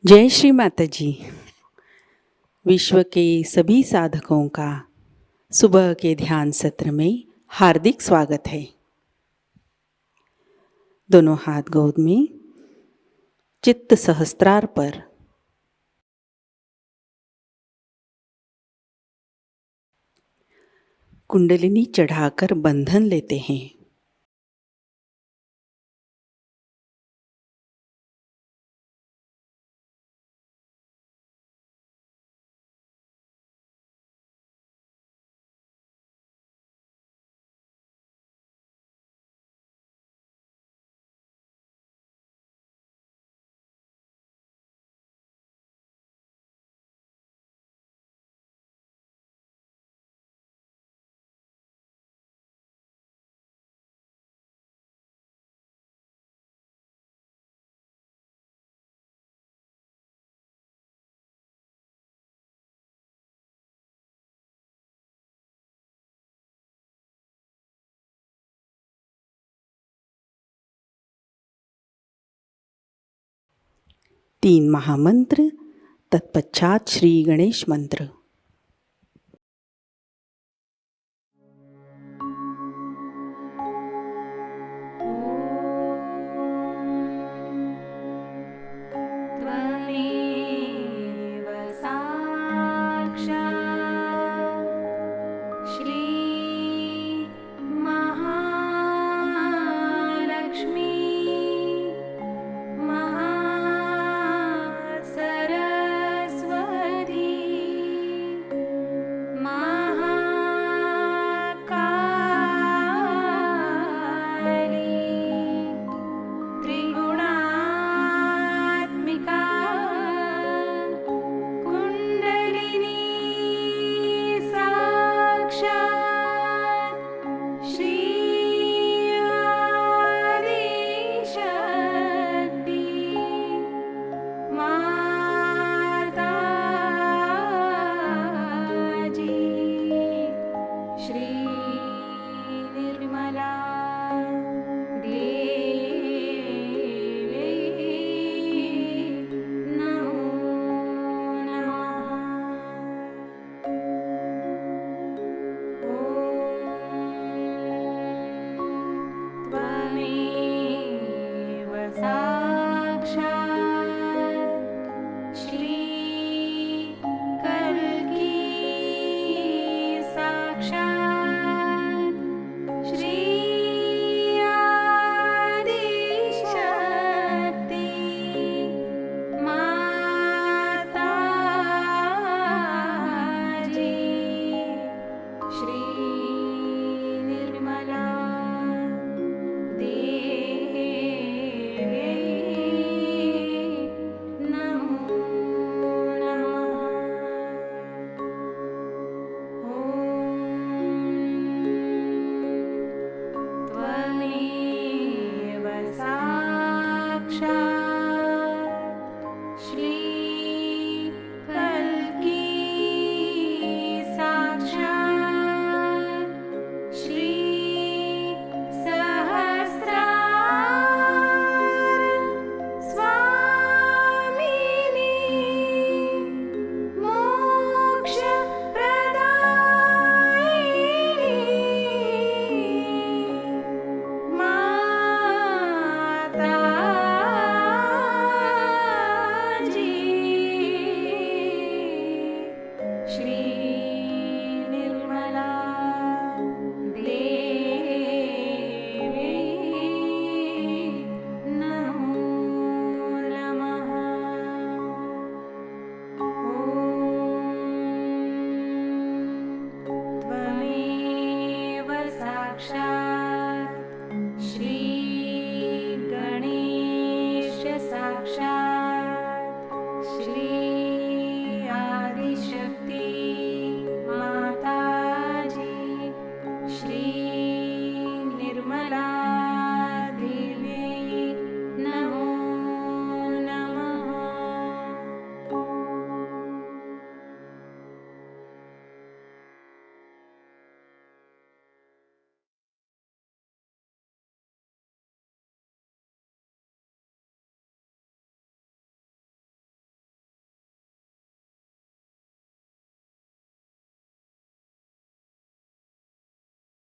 जय श्री माता जी। विश्व के सभी साधकों का सुबह के ध्यान सत्र में हार्दिक स्वागत है। दोनों हाथ गोद में, चित्त सहस्त्रार पर। कुंडलिनी चढ़ाकर बंधन लेते हैं। तीन महामंत्र, तत्पश्चात श्री गणेश मंत्र।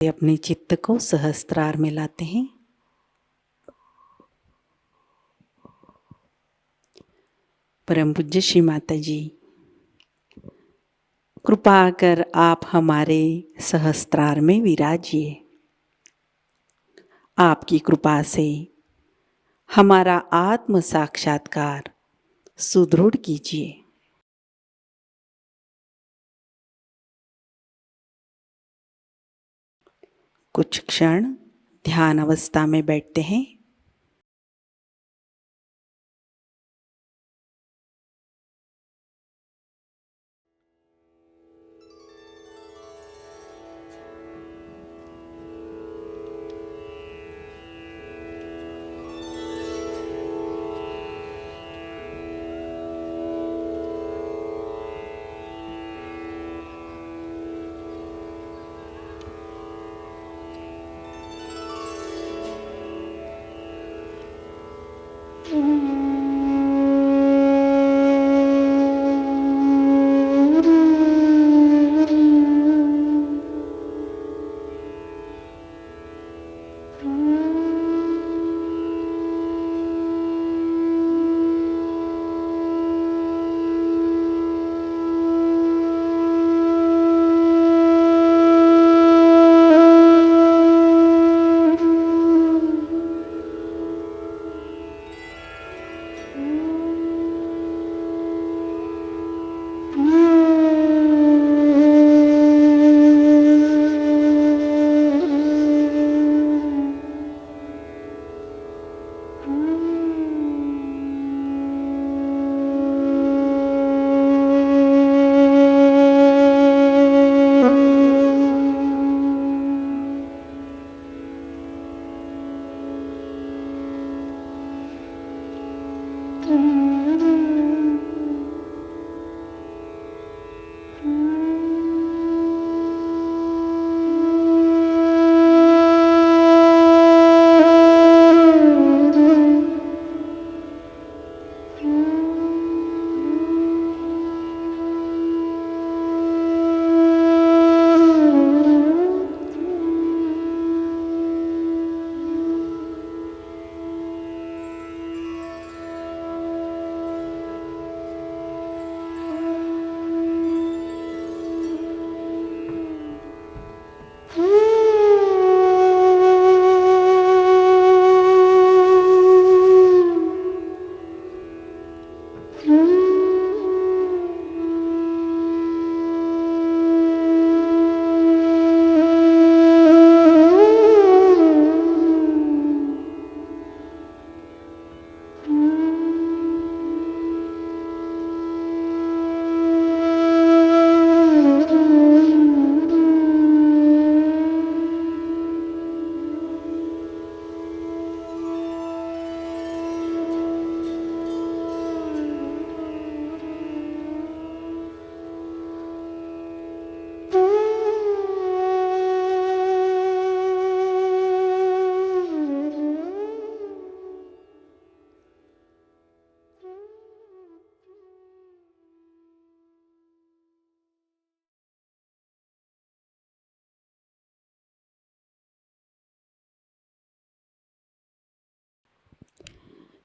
अपने चित्त को सहस्त्रार में लाते हैं। परम पूज्य श्री माता जी, कृपा कर आप हमारे सहस्त्रार में विराजिए। आपकी कृपा से हमारा आत्म साक्षात्कार सुदृढ़ कीजिए। कुछ क्षण ध्यान अवस्था में बैठते हैं।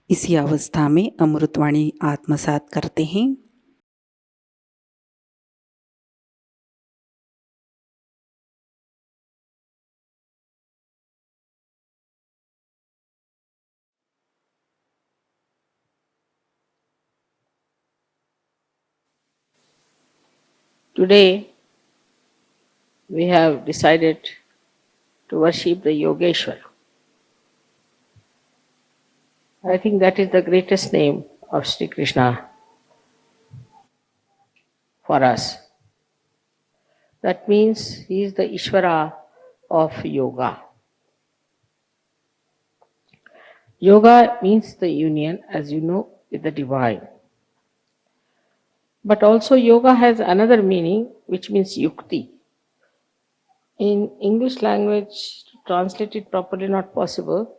इसी अवस्था में अमृतवाणी आत्मसात करते हैं। Today, we have decided to worship the Yogeshwar. I think that is the greatest name of Sri Krishna for us. That means he is the Ishvara of yoga. Yoga means the union, as you know, with the divine. But also yoga has another meaning which means yukti. In English language, to translate it properly not possible.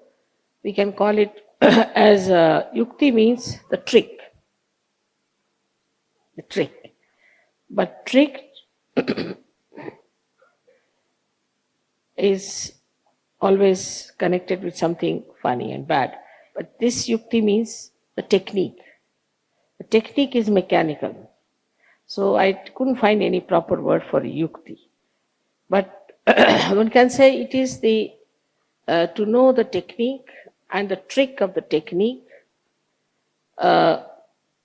We can call it as yukti means the trick. The trick. But trick is always connected with something funny and bad. But this yukti means the technique. The technique is mechanical. So I couldn't find any proper word for yukti. But one can say it is the to know the technique and the trick of the technique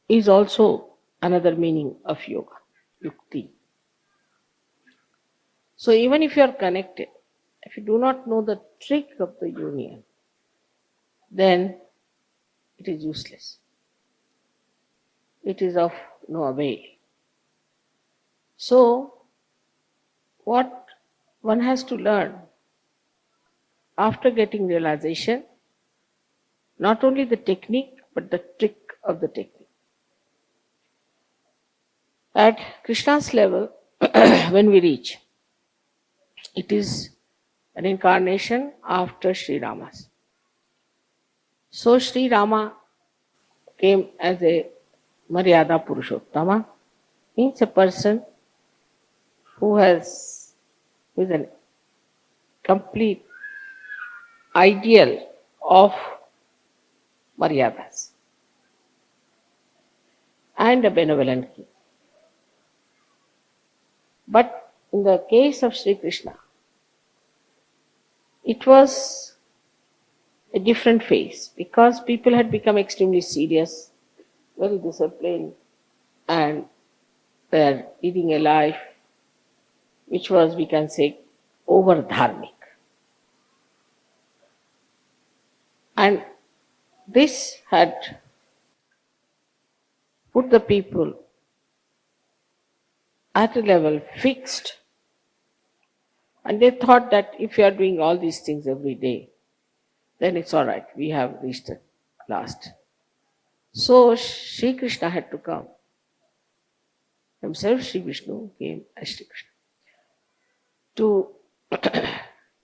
is also another meaning of yoga, yukti. So even if you are connected, if you do not know the trick of the union, then it is useless. It is of no avail. So, what one has to learn after getting realization, not only the technique, but the trick of the technique. At Krishna's level, when we reach, it is an incarnation after Sri Rama's. So Sri Rama came as a Maryada Purushottama, means a person who is an complete ideal of Maryadas and a benevolent king. But in the case of Sri Krishna, it was a different phase because people had become extremely serious, very disciplined, and were leading a life which was, we can say, over dharmic. And this had put the people at a level fixed, and they thought that if you are doing all these things every day, then it's all right, we have reached the last. So Sri Krishna had to come. Himself, Sri Vishnu came as Sri Krishna to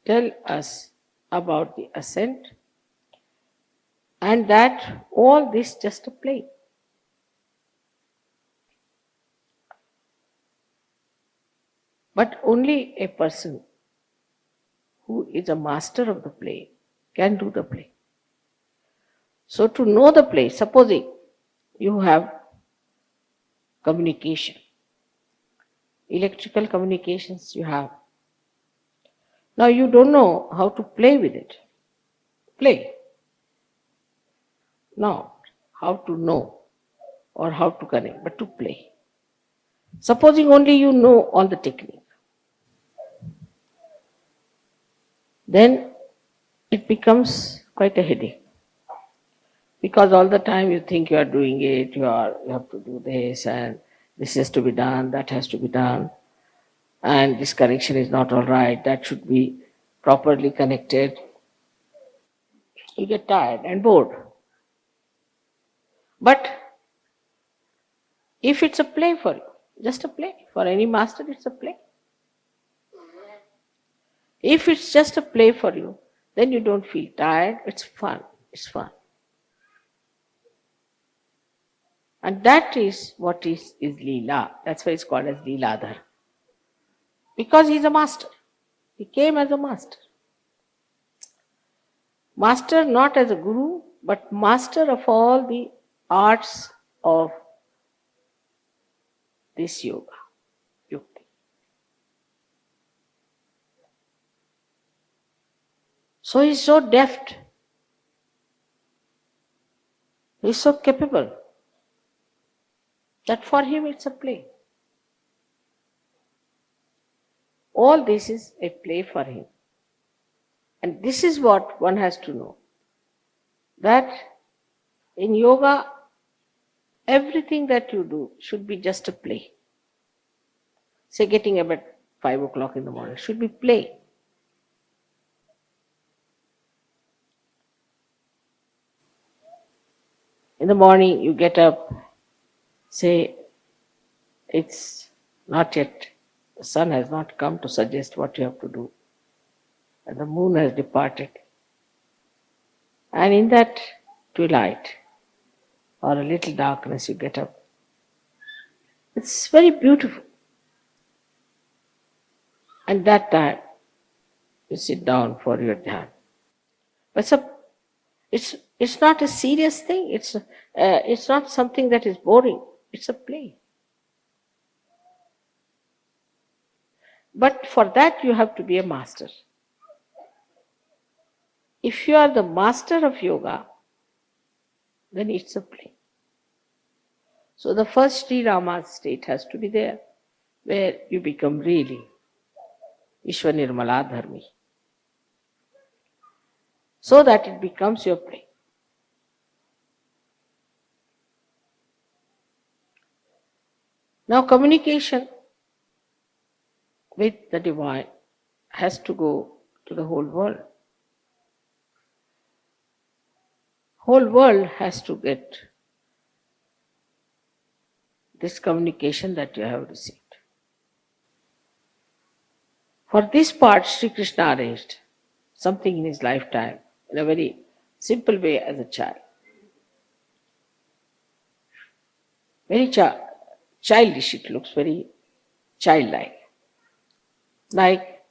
tell us about the ascent, and that all this just a play. But only a person who is a master of the play can do the play. So to know the play, supposing you have communication, electrical communications you have. Now you don't know how to play with it. Play. Not how to know or how to connect, but to play. Supposing only you know all the technique, then it becomes quite a headache. Because all the time you think you are doing it, you have to do this, and this has to be done, that has to be done, and this connection is not all right, that should be properly connected. You get tired and bored. But if it's a play for you, just a play, for any master it's a play. If it's just a play for you, then you don't feel tired, it's fun, it's fun. And that is what is Leela. That's why it's called as Leeladhar. Because he's a master. He came as a master. Master not as a guru, but master of all the arts of this yoga, yukti. So he's so deft. He's so capable that for him it's a play. All this is a play for him. And this is what one has to know. That in yoga, everything that you do should be just a play. Say getting up at 5 o'clock in the morning should be play. In the morning you get up, say it's not yet, the sun has not come to suggest what you have to do, and the moon has departed. And in that twilight or a little darkness you get up. It's very beautiful. And that time you sit down for your dhyan. But it's not a serious thing. It's not something that is boring. It's a play. But for that you have to be a master. If you are the master of yoga, then it's a play. So the first Sri Rama's state has to be there, where you become really Vishwa Nirmala Dharmi, so that it becomes your play. Now communication with the divine has to go to the whole world. Whole world has to get this communication that you have received. For this part, Sri Krishna arranged something in his lifetime in a very simple way as a child. Very childish, it looks very childlike. Like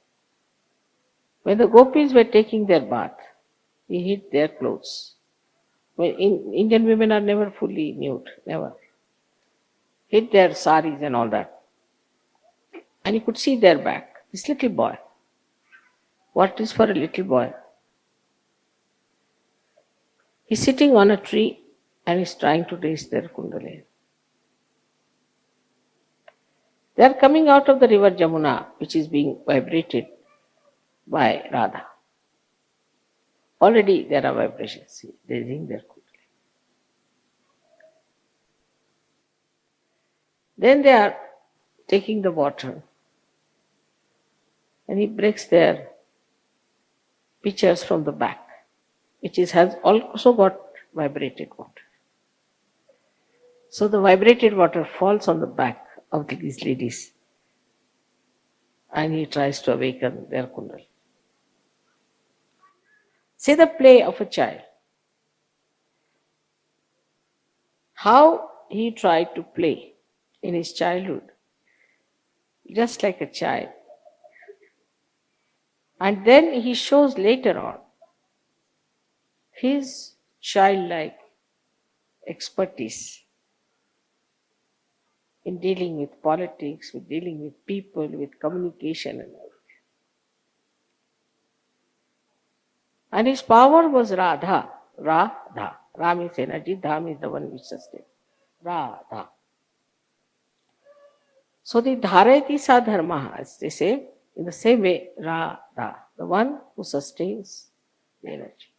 when the gopis were taking their bath, he hid their clothes. When Indian women are never fully nude, never. Hid their saris and all that. And you could see their back. This little boy. What is for a little boy? He's sitting on a tree and he's trying to raise their kundalini. They are coming out of the river Jamuna, which is being vibrated by Radha. Already there are vibrations, raising their kundalini. Then they are taking the water and he breaks their pitchers from the back, which has also got vibrated water. So the vibrated water falls on the back of these ladies and he tries to awaken their kundalini. See the play of a child. How he tried to play in his childhood, just like a child. And then he shows later on his childlike expertise in dealing with politics, with dealing with people, with communication and all. And his power was Radha. Radha. Ram is energy, Dham is the one which sustains. Radha. So the Dharayati sa dharma, as they say, in the same way, Radha, the one who sustains the energy.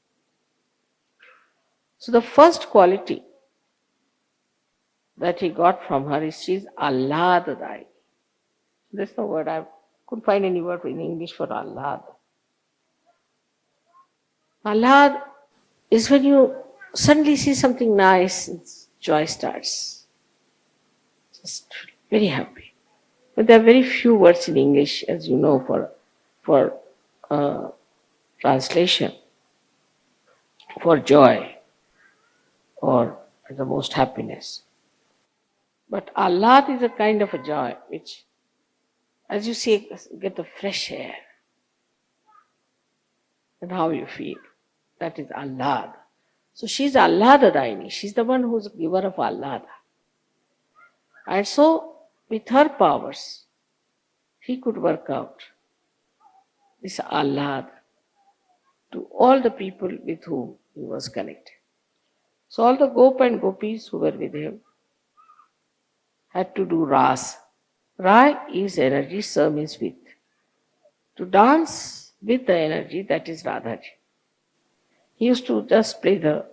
So the first quality that he got from her is she is Ahladadai. There's no word, I couldn't find any word in English for Ahlad. Ahlad is when you suddenly see something nice, joy starts. Just very happy. But there are very few words in English, as you know, for translation, for joy or the most happiness. But Ahlad is a kind of a joy which, as you see, get the fresh air and how you feel. That is Ahlad. So she's Ahladadaini. She's the one who's a giver of Ahlada. And so, with her powers, he could work out this Ahlad to all the people with whom he was connected. So all the Gop and Gopis who were with him had to do Ras. Ra is energy, Sa means with. To dance with the energy, that is Radhaji. He used to just play the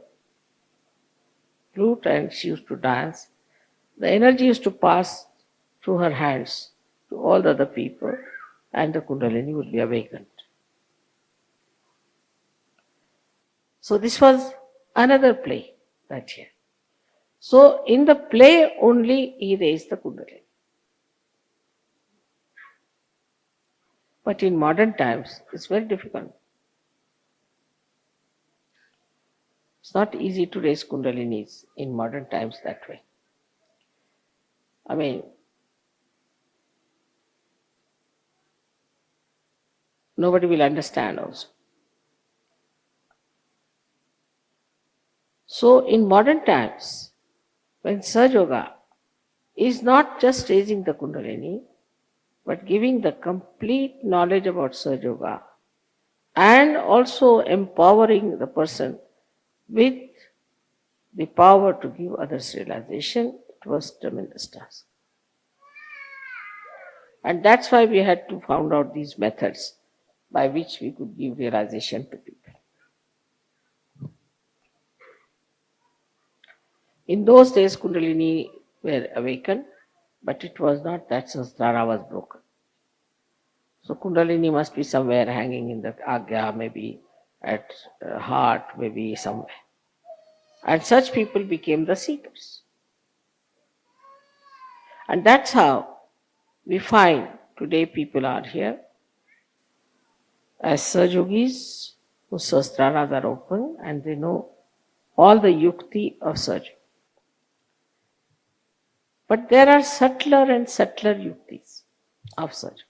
flute and she used to dance. The energy used to pass through her hands to all the other people and the Kundalini would be awakened. So this was another play that year. So in the play only he raised the Kundalini. But in modern times it's very difficult. It's not easy to raise Kundalinis in modern times that way. I mean, nobody will understand also. So in modern times, when Sahaja Yoga is not just raising the Kundalini, but giving the complete knowledge about Sahaja Yoga and also empowering the person with the power to give others realization, it was a tremendous task. And that's why we had to find out these methods by which we could give realization to people. In those days, Kundalini were awakened, but it was not that Sahasrara was broken. So Kundalini must be somewhere hanging in the Agya, maybe at heart, maybe somewhere. And such people became the seekers. And that's how we find today people are here as Sahajogis whose Sahasraras are open and they know all the yukti of Sahaja. But there are subtler and subtler yuktis of Sahaja,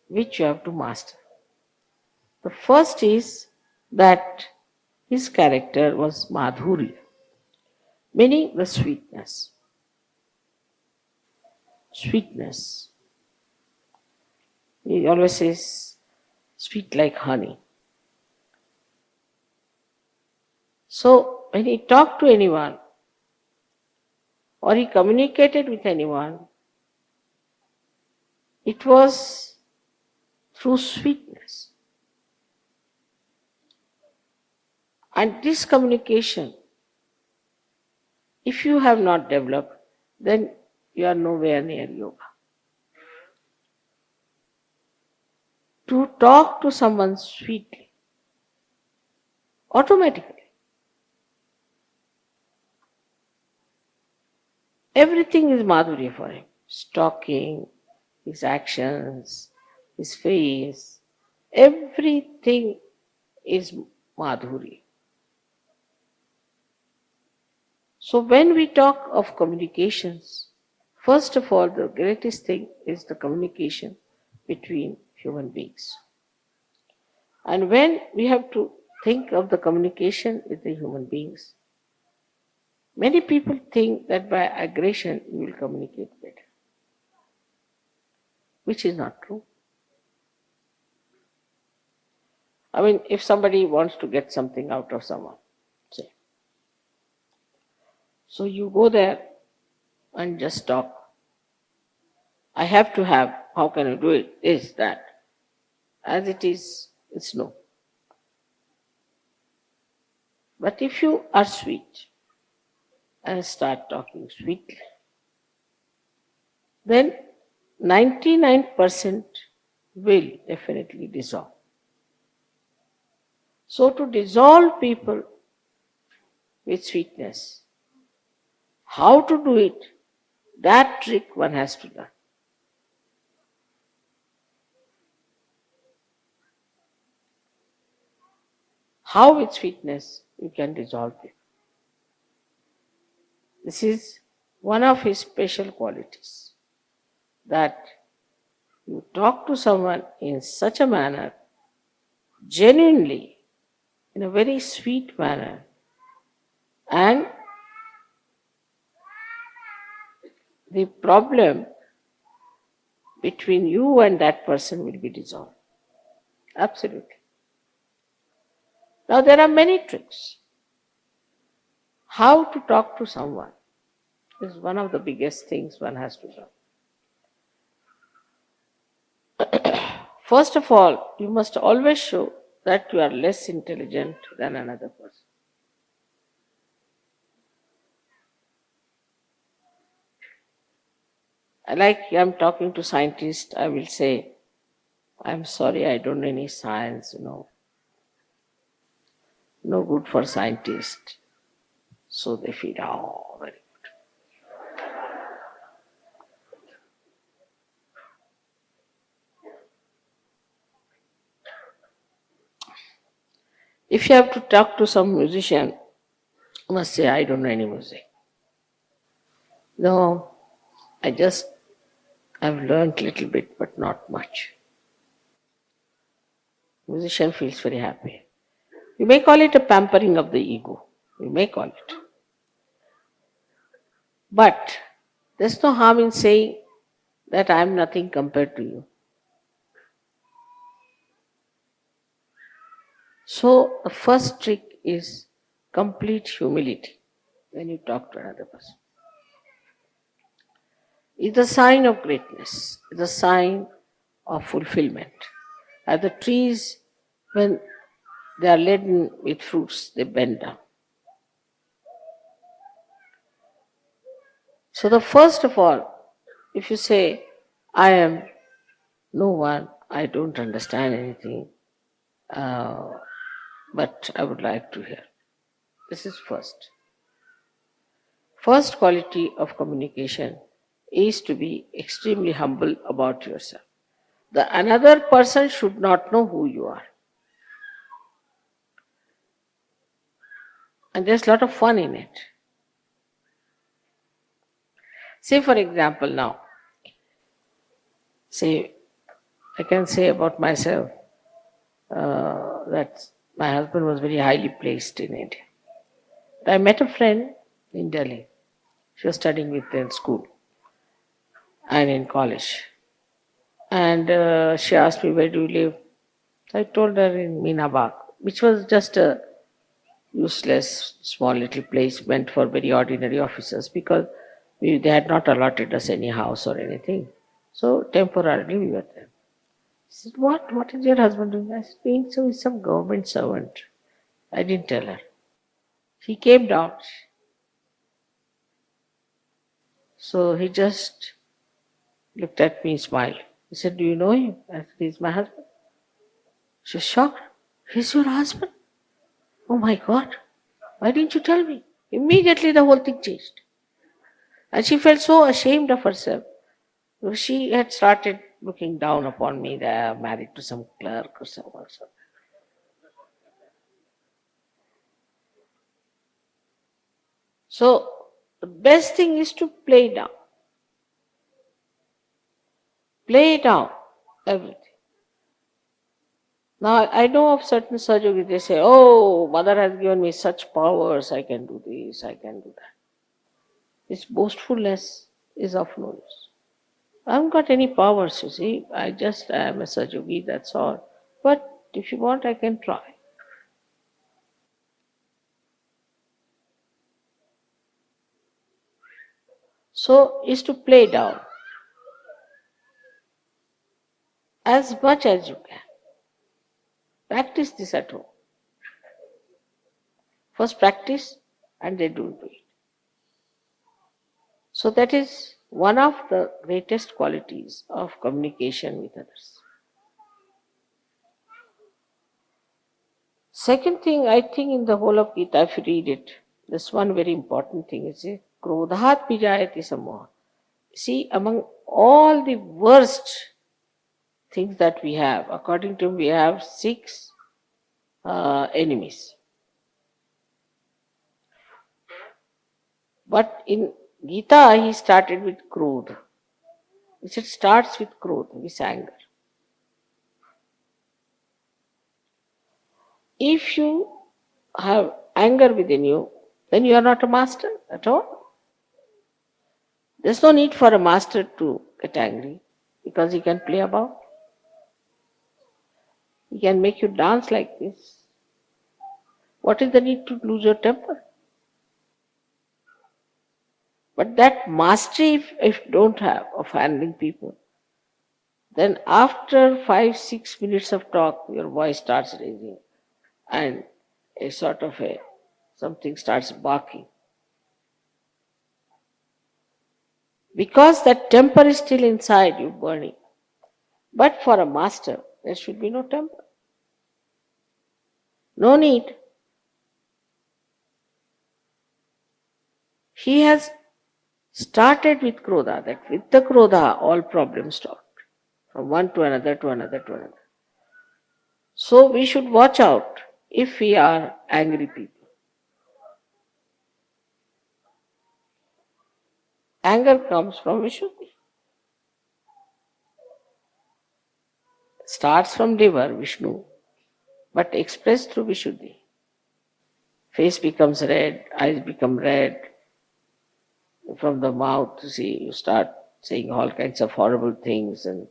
which you have to master. The first is that his character was madhurya, meaning the sweetness. Sweetness. He always says, sweet like honey. So when he talked to anyone or he communicated with anyone, it was through sweetness. And this communication, if you have not developed, then you are nowhere near yoga. To talk to someone sweetly, automatically, everything is madhurya for him. His talking, his actions, his face, everything is madhurya. So when we talk of communications, first of all, the greatest thing is the communication between human beings. And when we have to think of the communication with the human beings, many people think that by aggression you will communicate better, which is not true. I mean, if somebody wants to get something out of someone, say, so you go there and just talk. I have to have, how can I do it? This, that. As it is, it's no. But if you are sweet and start talking sweetly, then 99% will definitely dissolve. So to dissolve people with sweetness, how to do it, that trick one has to learn. How with sweetness you can dissolve it. This is one of his special qualities, that you talk to someone in such a manner, genuinely, in a very sweet manner, and the problem between you and that person will be dissolved. Absolutely. Now there are many tricks. How to talk to someone is one of the biggest things one has to learn. First of all, you must always show that you are less intelligent than another person. Like I'm talking to scientists, I will say, I'm sorry, I don't know any science, no good for scientists. So they feel, oh, very good. If you have to talk to some musician, you must say, I don't know any music. No, I've learned little bit, but not much. Musician feels very happy. You may call it a pampering of the ego. You may call it. But there's no harm in saying that I am nothing compared to you. So the first trick is complete humility when you talk to another person. It's a sign of greatness. It's a sign of fulfillment. As the trees, when they are laden with fruits, they bend down. So the first of all, if you say, I am no one, I don't understand anything, uh, but I would like to hear. This is first. First quality of communication is to be extremely humble about yourself. The another person should not know who you are. And there's a lot of fun in it. Say, for example, now, say, I can say about myself that my husband was very highly placed in India. I met a friend in Delhi. She was studying with me in school and in college. And she asked me, where do you live? I told her in Meena, which was just a useless, small little place meant for very ordinary officers because they had not allotted us any house or anything. So temporarily we were there. She said, what is your husband doing? I said, he's some government servant. I didn't tell her. He came down. So he just looked at me, smiled. He said, do you know him? I said, he's my husband. She was shocked. He's your husband? Oh my God. Why didn't you tell me? Immediately the whole thing changed. And she felt so ashamed of herself. She had started looking down upon me that I'm married to some clerk or someone. So the best thing is to play down. Play down everything. Now I know of certain surgeries, they say, oh, mother has given me such powers, I can do this, I can do that. This boastfulness is of no use. I haven't got any powers, you see. I just am a surgery, that's all. But if you want, I can try. So is to play down as much as you can. Practice this at home. First practice and then do it. So that is one of the greatest qualities of communication with others. Second thing, I think in the whole of Gita, if you read it, this one very important thing is krodhat pijayati samoha. See, among all the worst things that we have, according to him, we have six enemies. But in Gita, he started with krodha. He said, starts with krodha, with anger. If you have anger within you, then you are not a master at all. There's no need for a master to get angry because he can play about. He can make you dance like this. What is the need to lose your temper? But that mastery, if you don't have of handling people, then after 5-6 minutes of talk, your voice starts raising and a sort of something starts barking. Because that temper is still inside you burning. But for a master, there should be no temper. No need. He has started with krodha, that with the krodha all problems stop. From one to another to another to another. So we should watch out if we are angry people. Anger comes from Vishuddhi. Starts from liver, Vishnu, but expressed through Vishuddhi. Face becomes red, eyes become red. From the mouth, you start saying all kinds of horrible things, and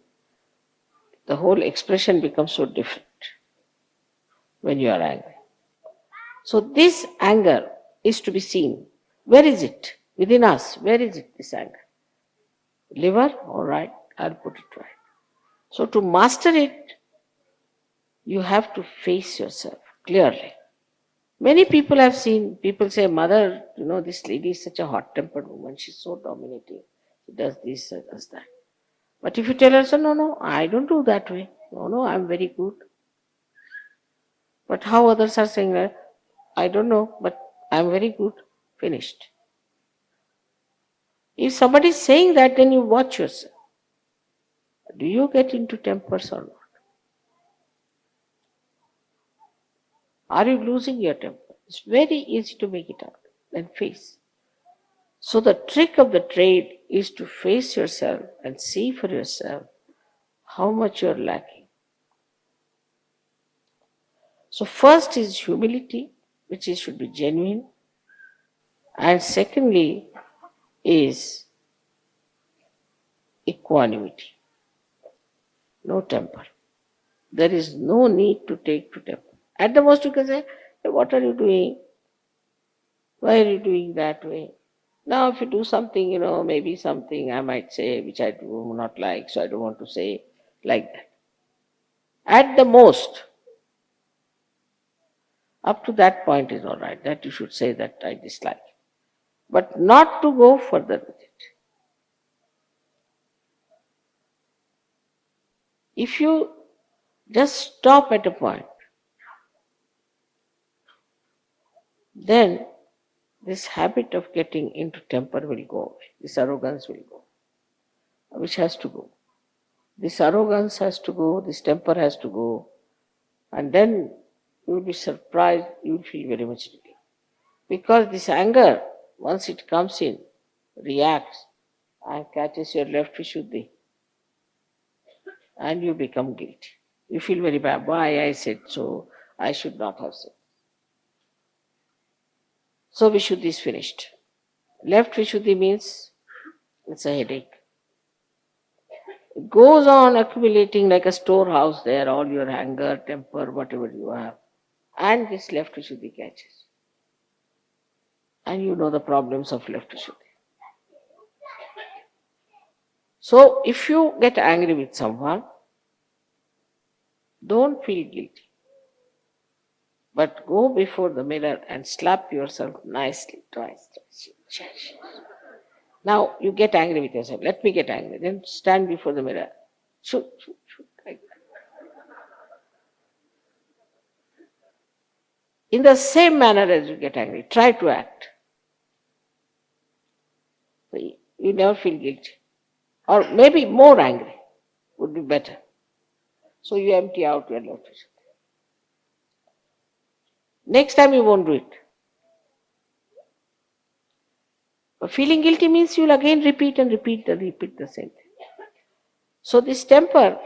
the whole expression becomes so different when you are angry. So this anger is to be seen. Where is it? Within us. Where is it, this anger? Liver? All right, I'll put it right. So to master it, you have to face yourself clearly. Many people have seen, people say, Mother, this lady is such a hot-tempered woman. She's so dominating. She does this, does that. But if you tell her, so, no, I don't do that way. No, I'm very good. But how others are saying that? I don't know, but I'm very good. Finished. If somebody is saying that, then you watch yourself. Do you get into tempers or not? Are you losing your temper? It's very easy to make it out. Then face. So the trick of the trade is to face yourself and see for yourself how much you're lacking. So first is humility, which should be genuine. And secondly is equanimity. No temper. There is no need to take to temper. At the most you can say, hey, what are you doing? Why are you doing that way? Now if you do something, maybe something I might say which I do not like, so I don't want to say like that. At the most, up to that point is all right, that you should say that I dislike. But not to go further with it. If you just stop at a point, then this habit of getting into temper will go away. This arrogance will go, which has to go. This arrogance has to go, this temper has to go, and then you will be surprised, you will feel very much relief. Because this anger, once it comes in, reacts and catches your left Vishuddhi, and you become guilty. You feel very bad. Why I said so? I should not have said. So Vishuddhi is finished. Left Vishuddhi means it's a headache. It goes on accumulating like a storehouse there, all your anger, temper, whatever you have. And this left Vishuddhi catches. And you know the problems of left Vishuddhi. So if you get angry with someone, don't feel guilty. But go before the mirror and slap yourself nicely twice. Now you get angry with yourself. Let me get angry. Then stand before the mirror. Shoot, like that. In the same manner as you get angry, try to act. So you never feel guilty. Or maybe more angry would be better. So you empty out your left Vishuddhi. Next time you won't do it. But feeling guilty means you'll again repeat and repeat the same thing. So this temper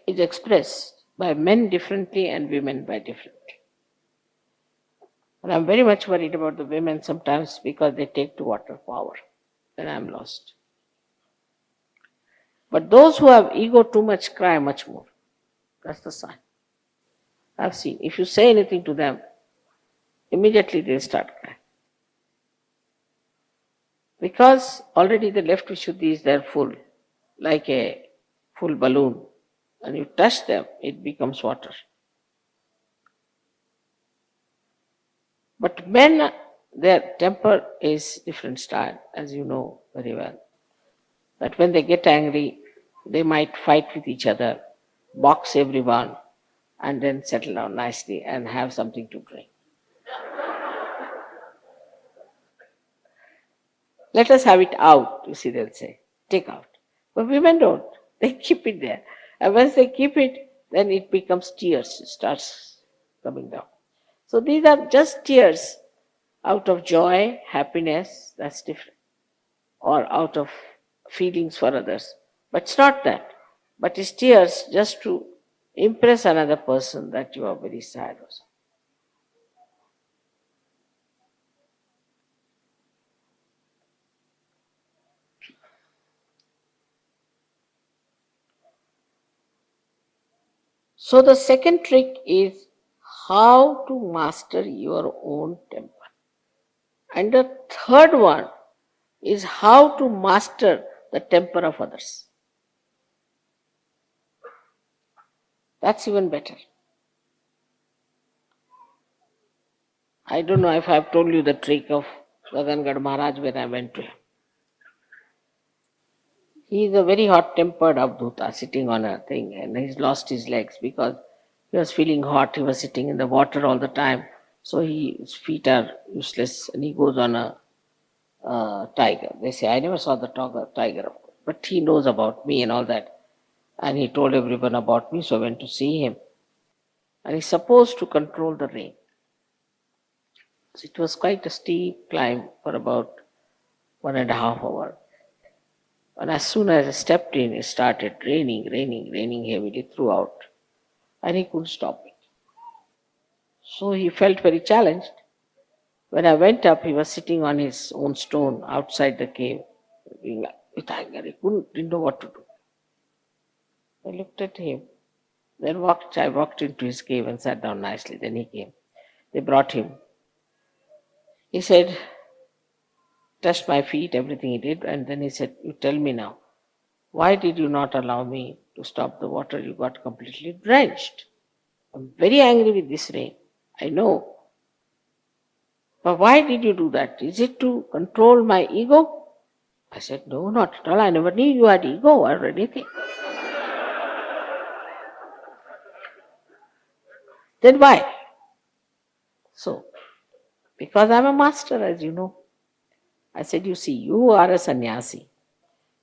is expressed by men differently and women by differently. And I'm very much worried about the women sometimes because they take to water power. Then I'm lost. But those who have ego too much cry much more. That's the sign. I've seen. If you say anything to them, immediately they'll start crying. Because already the left Vishuddhi is there full, like a full balloon. And you touch them, it becomes water. But men, their temper is different style, as you know very well. That when they get angry, they might fight with each other, box everyone, and then settle down nicely and have something to drink. Let us have it out, you see, they'll say. Take out. But women don't. They keep it there. And once they keep it, then it becomes tears. It starts coming down. So these are just tears out of joy, happiness, that's different. Or out of feelings for others. But it's not that. But it's tears just to impress another person that you are very sad or something. So the second trick is how to master your own temper. And the third one is how to master the temper of others. That's even better. I don't know if I've told you the trick of Gagangad Maharaj when I went to him. He is a very hot-tempered Avdhuta sitting on a thing, and he's lost his legs because he was feeling hot. He was sitting in the water all the time, so his feet are useless, and he goes on a tiger. They say, I never saw the tiger, but he knows about me and all that. And he told everyone about me, so I went to see him. And he's supposed to control the rain. So it was quite a steep climb for about 1.5 hours. And as soon as I stepped in, it started raining heavily throughout. And he couldn't stop it. So he felt very challenged. When I went up, he was sitting on his own stone outside the cave, with anger. He didn't know what to do. I looked at him. Then I walked into his cave and sat down nicely. Then he came. They brought him. He said, touched my feet, everything he did, and then he said, you tell me now, why did you not allow me to stop the water? You got completely drenched. I'm very angry with this rain. I know. But why did you do that? Is it to control my ego? I said, no, not at all. I never knew you had ego or anything. Then why? So, because I'm a master, as you know. I said, you see, you are a sannyasi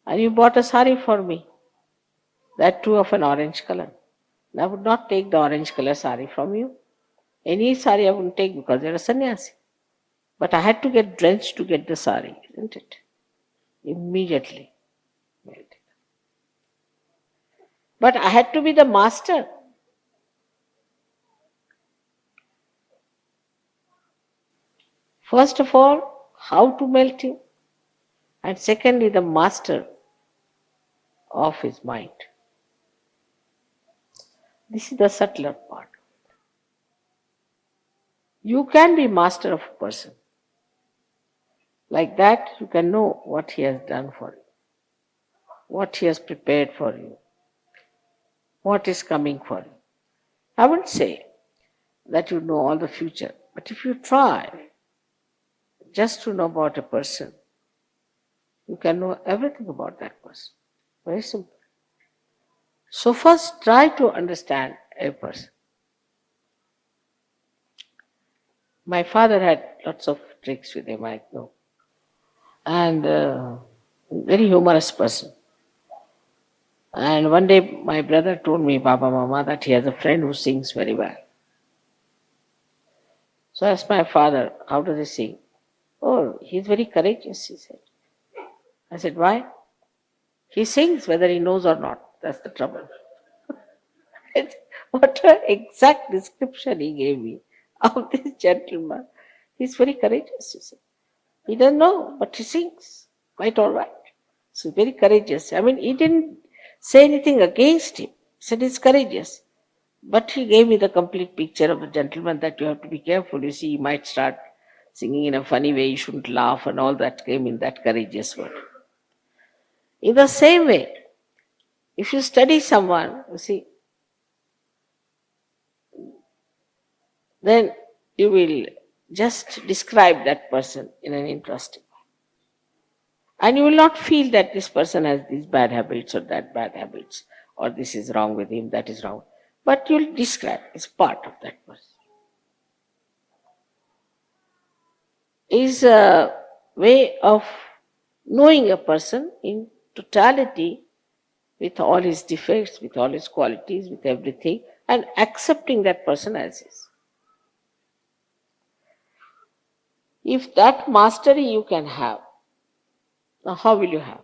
and you bought a sari for me, that too of an orange color. And I would not take the orange color sari from you. Any sari I wouldn't take because you're a sannyasi. But I had to get drenched to get the sari, isn't it? Immediately. But I had to be the master. First of all, how to melt him. And secondly, the master of his mind. This is the subtler part. You can be master of a person. Like that, you can know what he has done for you, what he has prepared for you, what is coming for you. I wouldn't say that you know all the future, but if you try just to know about a person, you can know everything about that person. Very simple. So first try to understand a person. My father had lots of tricks with him, I know. And very humorous person. And one day my brother told me, Baba Mama, that he has a friend who sings very well. So I asked my father, how does he sing? Oh, he's very courageous, he said. I said, why? He sings whether he knows or not. That's the trouble. What an exact description he gave me of this gentleman. He's very courageous, he said. He doesn't know, but he sings quite all right. So very courageous. I mean, he didn't say anything against him. He said he's courageous. But he gave me the complete picture of the gentleman that you have to be careful. You see, he might start singing in a funny way, you shouldn't laugh, and all that came in that courageous word. In the same way, if you study someone, you see, then you will just describe that person in an interesting way. And you will not feel that this person has these bad habits or that bad habits, or this is wrong with him, that is wrong. But you will describe, it's part of that person. Is a way of knowing a person in totality with all his defects, with all his qualities, with everything, and accepting that person as is. If that mastery you can have, now how will you have?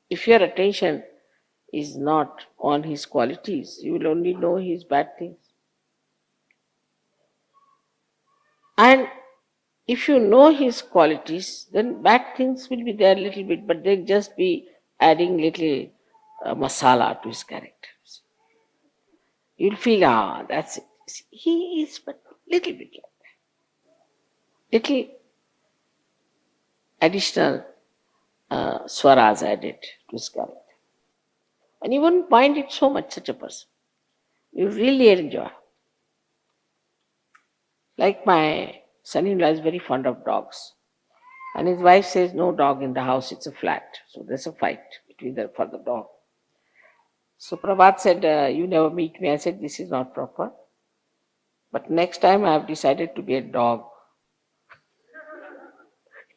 If your attention is not on his qualities. You will only know his bad things. And if you know his qualities, then bad things will be there a little bit, but they'll just be adding little masala to his character. You'll feel, that's it. He is but little bit like that. Little additional swaras added to his character. And you wouldn't mind it so much, such a person. You really enjoy. Like my son-in-law is very fond of dogs. And his wife says, no dog in the house, it's a flat. So there's a fight between them for the dog. So Prabhat said, you never meet me. I said, this is not proper. But next time I have decided to be a dog.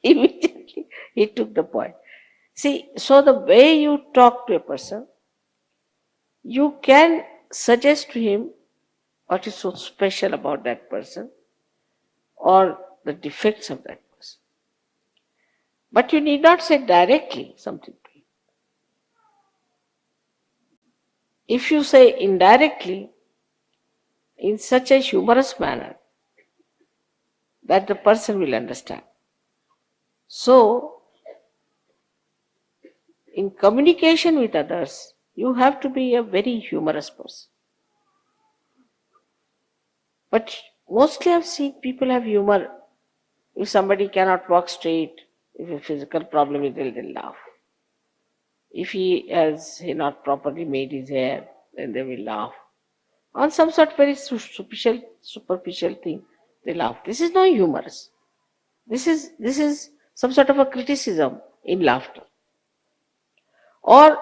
Immediately he took the point. See, so the way you talk to a person, you can suggest to him what is so special about that person or the defects of that person. But you need not say directly something to him. If you say indirectly, in such a humorous manner, that the person will understand. So, in communication with others, you have to be a very humorous person. But mostly I've seen people have humor. If somebody cannot walk straight, if a physical problem is, they'll laugh. If he has not properly made his hair, then they will laugh. On some sort of very superficial thing, they laugh. This is not humorous. This is some sort of a criticism in laughter. Or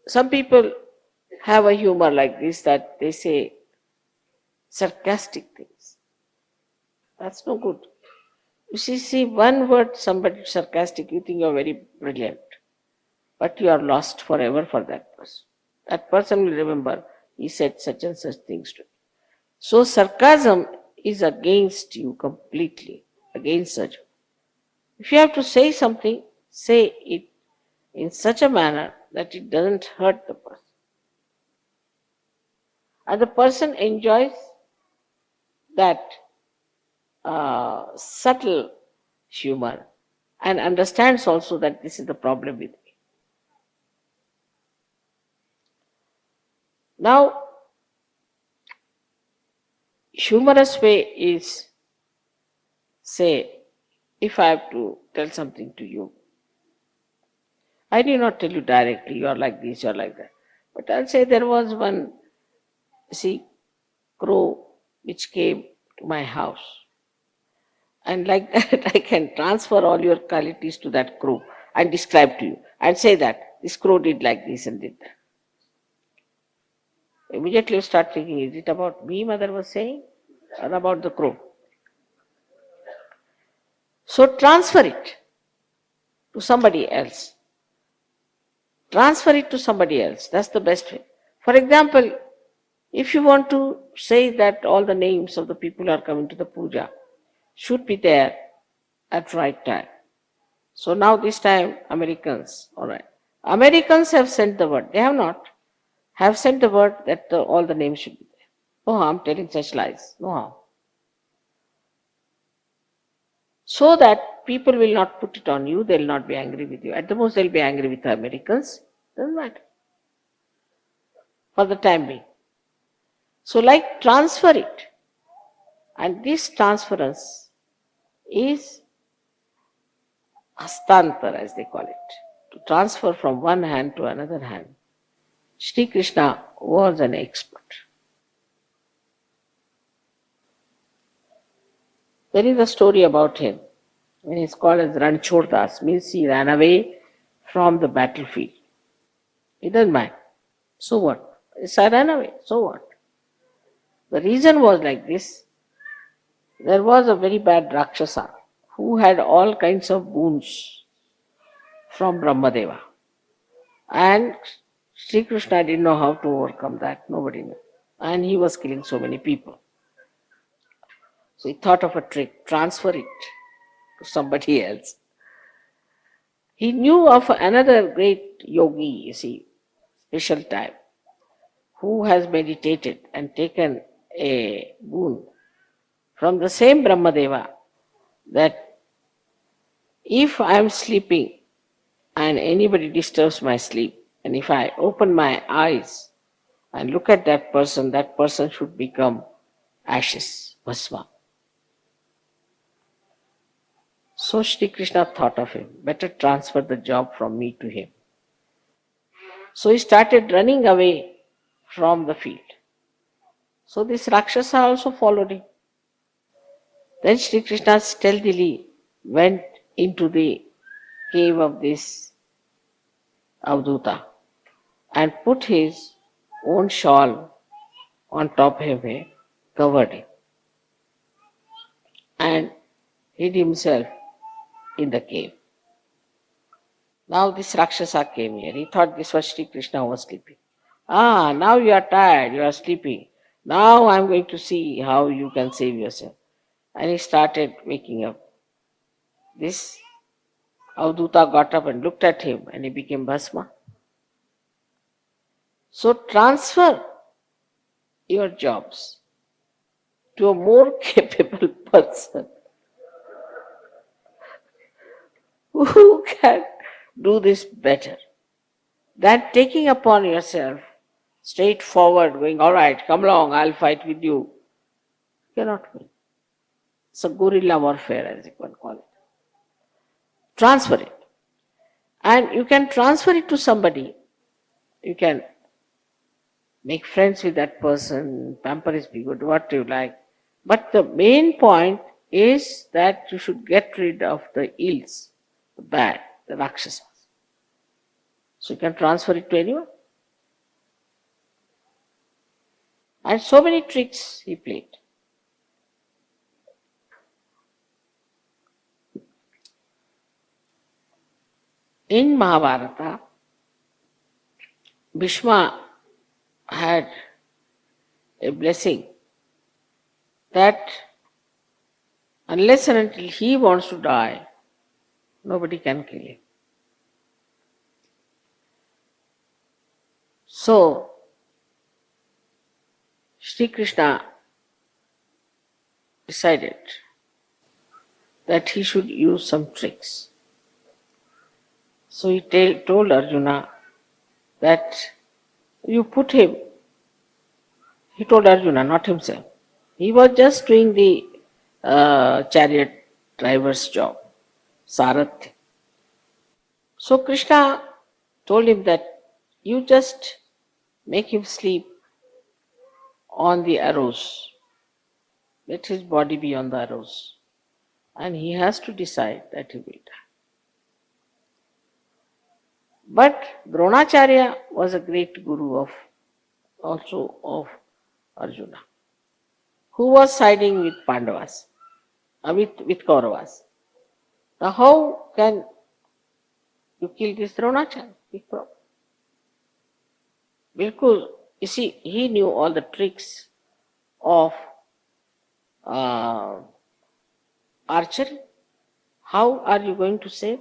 some people have a humor like this, that they say sarcastic things. That's no good. You see one word somebody sarcastic, you think you're very brilliant. But you are lost forever for that person. That person will remember, he said such and such things to me. So sarcasm is against you completely, against such. If you have to say something, say it in such a manner that it doesn't hurt the person. And the person enjoys that subtle humor and understands also that this is the problem with me. Now, humorous way is, say, if I have to tell something to you, I need not tell you directly, you are like this, you are like that. But I'll say there was one, crow which came to my house. And like that, I can transfer all your qualities to that crow and describe to you and say that this crow did like this and did that. Immediately you start thinking, is it about me, mother was saying, or about the crow? So transfer it to somebody else. Transfer it to somebody else. That's the best way. For example, if you want to say that all the names of the people who are coming to the puja should be there at right time. So now this time Americans, all right. Americans have sent the word. They have not. Have sent the word that all the names should be there. No harm telling such lies. No harm. So that people will not put it on you, they will not be angry with you. At the most, they will be angry with the Americans. Doesn't matter. For the time being. So, like, transfer it. And this transference is hastantar, as they call it. To transfer from one hand to another hand. Sri Krishna was an expert. There is a story about him. He is called as Ranchordas, means he ran away from the battlefield. He doesn't mind. So what? Yes, I ran away. So what? The reason was like this. There was a very bad Rakshasa who had all kinds of boons from Brahmadeva. And Sri Krishna didn't know how to overcome that. Nobody knew. And he was killing so many people. So he thought of a trick, transfer it to somebody else. He knew of another great yogi, special type who has meditated and taken a boon from the same Brahmadeva that if I am sleeping and anybody disturbs my sleep, and if I open my eyes and look at that person should become ashes, bhasma. So Shri Krishna thought of him, better transfer the job from me to him. So he started running away from the field. So this Rakshasa also followed him. Then Shri Krishna stealthily went into the cave of this Avduta and put his own shawl on top of him, covered him, and hid himself in the cave. Now this Rakshasa came here. He thought this was Shri Krishna who was sleeping. Ah, now you are tired, you are sleeping. Now I am going to see how you can save yourself. And he started waking up. This Avduta got up and looked at him and he became Bhasma. So transfer your jobs to a more capable person who can do this better than taking upon yourself straightforward, going, all right, come along, I'll fight with you. Cannot win. It's a guerrilla warfare, as you can call it. Transfer it. And you can transfer it to somebody. You can make friends with that person, pamper his ego, do what you like. But the main point is that you should get rid of the ills, the bad, the Rakshasas. So you can transfer it to anyone. And so many tricks he played. In Mahabharata, Bhishma had a blessing that unless and until he wants to die, nobody can kill him. So, Shri Krishna decided that he should use some tricks. So he told Arjuna that you put him, he told Arjuna, not himself. He was just doing the chariot driver's job, Sarathi. So Krishna told him that you just make him sleep on the arrows. Let his body be on the arrows. And he has to decide that he will die. But Dronacharya was a great guru also of Arjuna, who was siding with Pandavas, with Kauravas. Now how can you kill this Dronacharya? Big problem. Bilkul, you see, he knew all the tricks of archery. How are you going to save?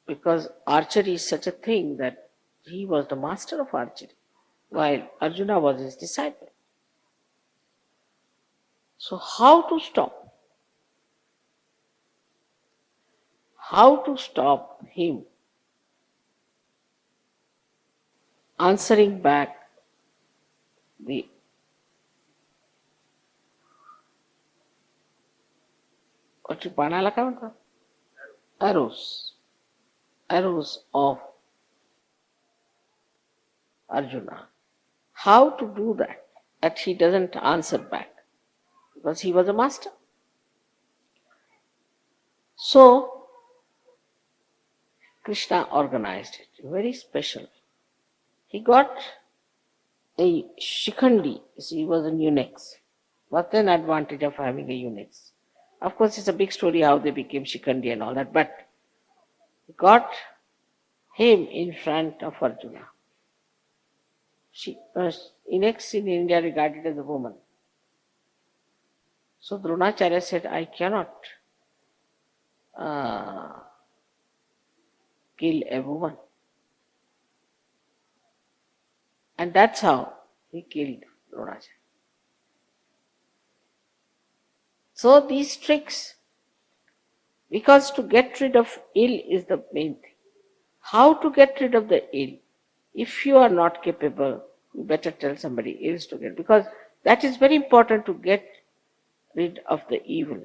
Because archery is such a thing that he was the master of archery, while Arjuna was his disciple. So how to stop? How to stop him answering back the arrows of Arjuna. How to do that he doesn't answer back, because he was a master. So Krishna organized it very special. He got a Shikhandi. He was a eunuch. What an advantage of having a eunuch. Of course, it's a big story how they became Shikhandi and all that, but he got him in front of Arjuna. Eunuchs in India regarded as a woman. So Dronacharya said, I cannot kill a woman. And that's how he killed Dronacharya. So these tricks, because to get rid of ill is the main thing. How to get rid of the ill? If you are not capable, you better tell somebody else to get, because that is very important to get rid of the evil.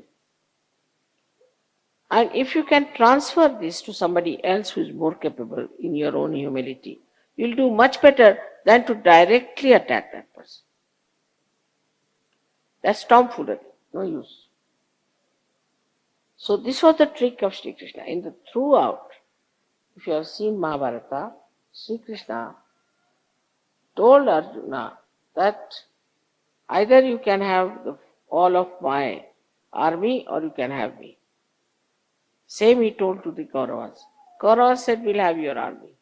And if you can transfer this to somebody else who is more capable in your own humility, you'll do much better than to directly attack that person. That's tomfoolery, no use. So this was the trick of Sri Krishna. In the throughout, if you have seen Mahabharata, Sri Krishna told Arjuna that either you can have all of my army or you can have me. Same he told to the Kauravas. Kauravas said, we'll have your army.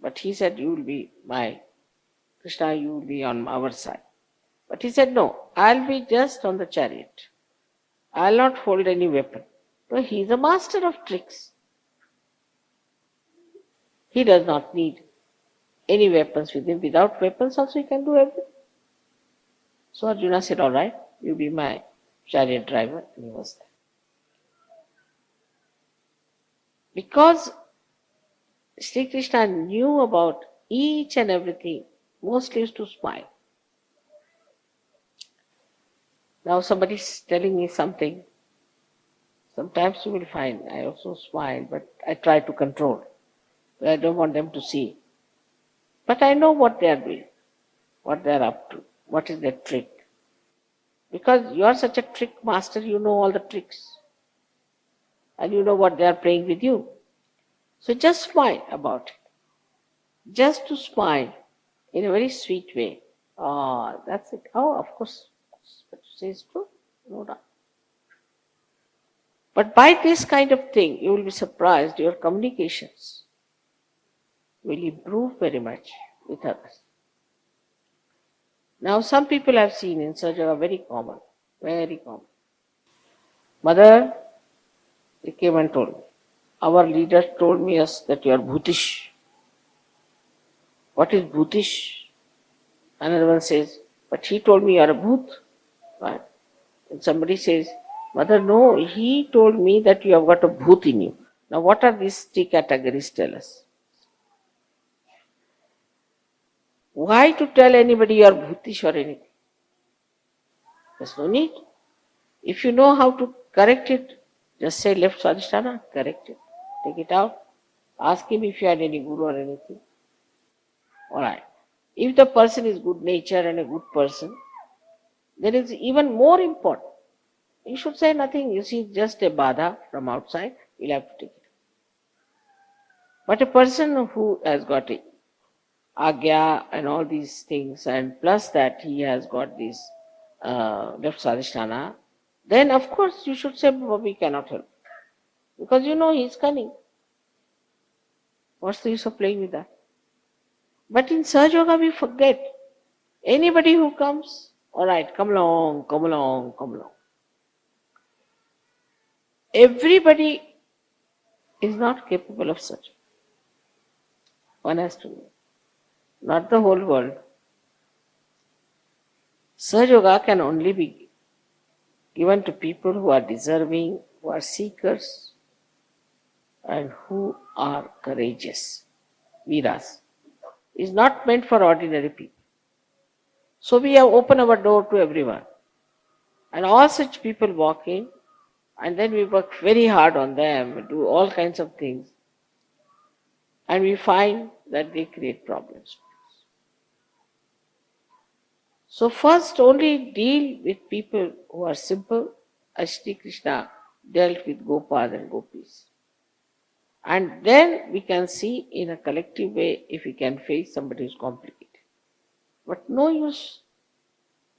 But he said, you will be my, Krishna, you will be on our side. But he said, no, I'll be just on the chariot. I'll not hold any weapon. So he is a master of tricks. He does not need any weapons with him. Without weapons also he can do everything. So Arjuna said, all right, you be my chariot driver. And he was there. Because Sri Krishna knew about each and everything, mostly used to smile. Now somebody is telling me something. Sometimes you will find I also smile, but I try to control. I don't want them to see. But I know what they are doing, what they are up to, what is their trick. Because you are such a trick master, you know all the tricks. And you know what they are playing with you. So just smile about it. Just to smile in a very sweet way. Oh, that's it. Oh, of course. What you say is true. No doubt. But by this kind of thing, you will be surprised your communications will improve very much with others. Now, some people I've seen in Sahaja are very common. Very common. Mother, they came and told me. Our leader told me that you are bhutish. What is bhutish? Another one says, but he told me you are a bhoot. Right? And somebody says, Mother, no, he told me that you have got a bhoot in you. Now what are these three categories? Tell us. Why to tell anybody you are bhutish or anything? There's no need. If you know how to correct it, just say left Swadhisthana, correct it. Take it out. Ask him if you had any guru or anything. Alright. If the person is good nature and a good person, then it's even more important. You should say nothing. You see just a badha from outside, you'll have to take it. But a person who has got a agya and all these things, and plus that he has got this left Swadhisthana, then of course you should say, we cannot help. Because you know he is cunning. What's the use of playing with that? But in Sahaja Yoga we forget. Anybody who comes, alright, come along, come along, come along. Everybody is not capable of such. One has to know. Not the whole world. Sahaja Yoga can only be given to people who are deserving, who are seekers, and who are courageous. Veeras. Is not meant for ordinary people. So we have opened our door to everyone. And all such people walk in, and then we work very hard on them, do all kinds of things. And we find that they create problems. So first only deal with people who are simple, as Sri Krishna dealt with Gopas and Gopis. And then we can see in a collective way if we can face somebody who is complicated. But no use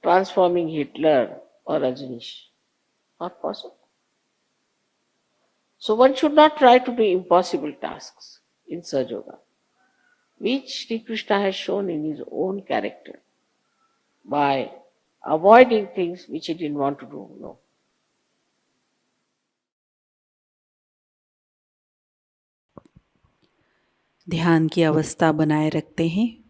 transforming Hitler or Rajneesh. Not possible. So one should not try to do impossible tasks in Sahaja Yoga, which Sri Krishna has shown in his own character by avoiding things which he didn't want to do. No. ध्यान की अवस्था बनाए रखते हैं।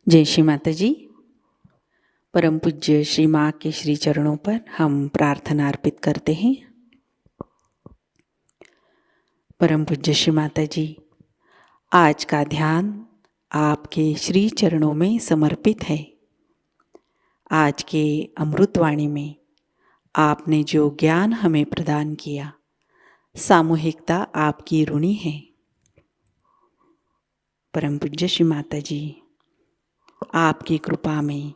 जय श्री माता जी। परम पूज्य श्री माँ के श्री चरणों पर हम प्रार्थना अर्पित करते हैं। परम पूज्य श्री माता जी, आज का ध्यान आपके श्री चरणों में समर्पित है। आज के अमृतवाणी में आपने जो ज्ञान हमें प्रदान किया, सामूहिकता आपकी ऋणी है। परम पूज्य श्री माता जी, आपकी कृपा में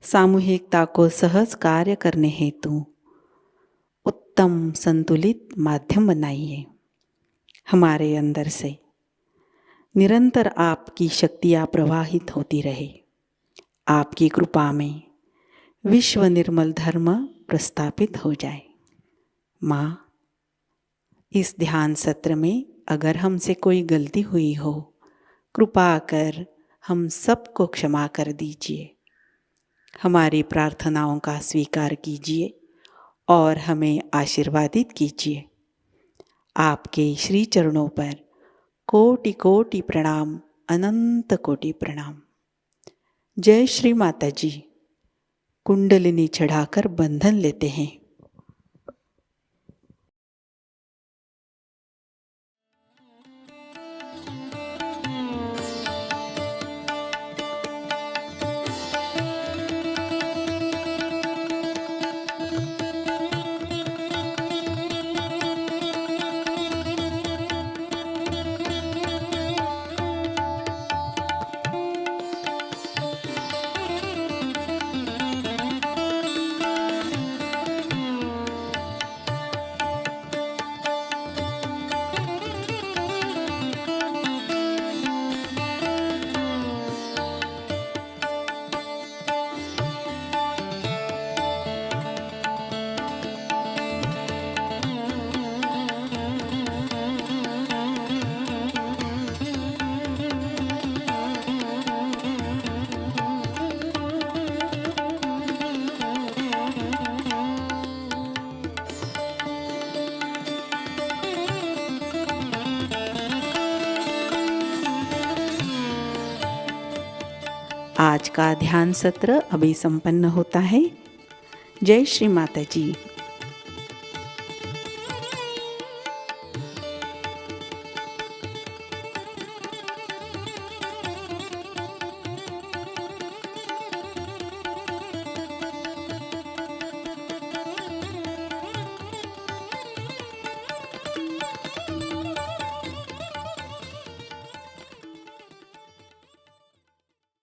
सामूहिकता को सहज कार्य करने हेतु उत्तम संतुलित माध्यम बनाइए। हमारे अंदर से निरंतर आपकी शक्तियाँ प्रवाहित होती रहे। आपकी कृपा में विश्व निर्मल धर्म प्रस्थापित हो जाए। माँ, इस ध्यान सत्र में अगर हमसे कोई गलती हुई हो, कृपा कर हम सबको क्षमा कर दीजिए। हमारी प्रार्थनाओं का स्वीकार कीजिए और हमें आशीर्वादित कीजिए। आपके श्री चरणों पर कोटि कोटि प्रणाम, अनंत कोटि प्रणाम। जय श्री माता जी। कुंडलिनी चढ़ाकर बंधन लेते हैं। आज का ध्यान सत्र अभी संपन्न होता है। जय श्री माता जी।